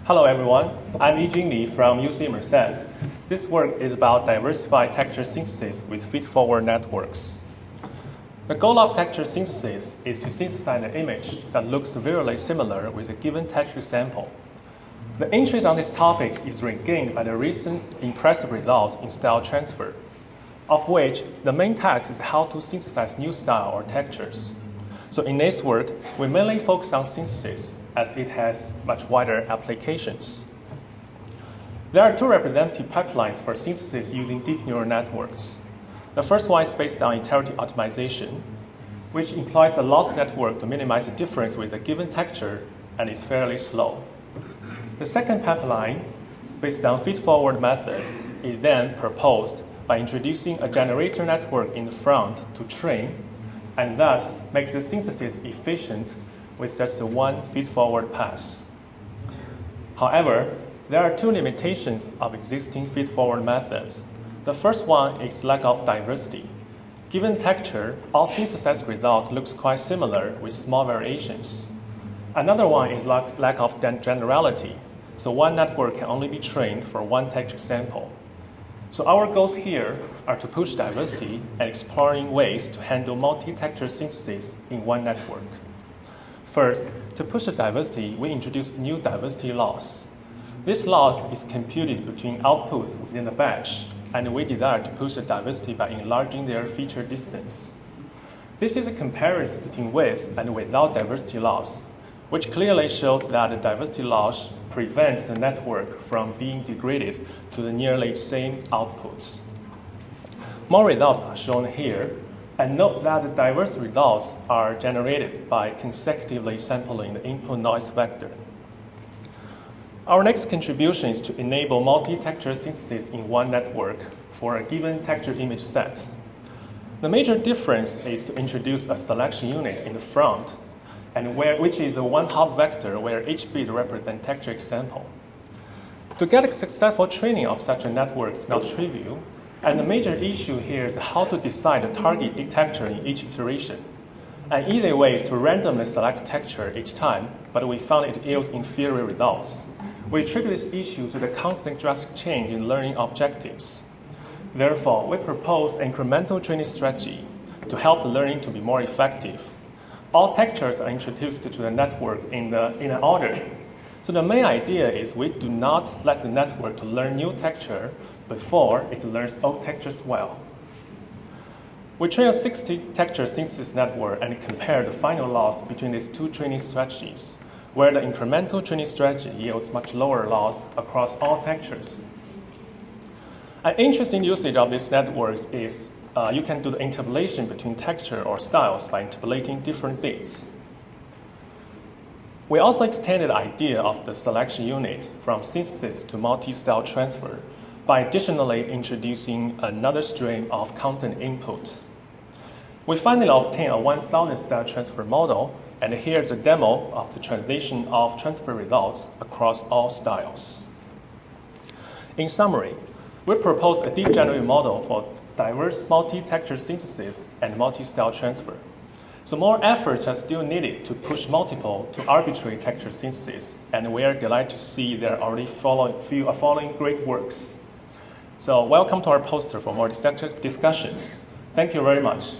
Hello everyone, I'm Yijun from UC Merced. This work is about diversified texture synthesis with feed-forward networks. The goal of texture synthesis is to synthesize an image that looks severely similar with a given texture sample. The interest on this topic is regained by the recent impressive results in style transfer, of which the main task is how to synthesize new style or textures. So in this work, we mainly focus on synthesis as it has much wider applications. There are two representative pipelines for synthesis using deep neural networks. The first one is based on iterative optimization, which employs a loss network to minimize the difference with a given texture and is fairly slow. The second pipeline, based on feed-forward methods, is then proposed by introducing a generator network in the front to train, and thus make the synthesis efficient with just one feed-forward pass. However, there are two limitations of existing feed-forward methods. The first one is lack of diversity. Given texture, all synthesized results looks quite similar with small variations. Another one is lack of generality. So one network can only be trained for one texture sample. So our goals here are to push diversity and exploring ways to handle multi-texture synthesis in one network. First, to push the diversity, we introduce new diversity loss. This loss is computed between outputs within the batch, and we desire to push the diversity by enlarging their feature distance. This is a comparison between with and without diversity loss, which clearly shows that the diversity loss prevents the network from being degraded to the nearly same outputs. More results are shown here, and note that the diverse results are generated by consecutively sampling the input noise vector. Our next contribution is to enable multi-texture synthesis in one network for a given texture image set. The major difference is to introduce a selection unit in the front, which is a one-hop vector where each bit represents texture example. To get a successful training of such a network is not trivial, and the major issue here is how to decide the target texture in each iteration. An easy way is to randomly select texture each time, but we found it yields inferior results. We attribute this issue to the constant drastic change in learning objectives. Therefore, we propose an incremental training strategy to help the learning to be more effective. All textures are introduced to the network in an order. So the main idea is we do not let the network to learn new texture before it learns old textures well. We train a 60-texture synthesis network and compare the final loss between these two training strategies, where the incremental training strategy yields much lower loss across all textures. An interesting usage of this network is you can do the interpolation between texture or styles by interpolating different bits. We also extended the idea of the selection unit from synthesis to multi-style transfer by additionally introducing another stream of content input. We finally obtained a 1,000 style transfer model, and here's a demo of the translation of transfer results across all styles. In summary, we propose a deep generative model for diverse multi-texture synthesis and multi-style transfer. So more efforts are still needed to push multiple to arbitrary texture synthesis, and we are delighted to see there are already following great works. So welcome to our poster for more discussions. Thank you very much.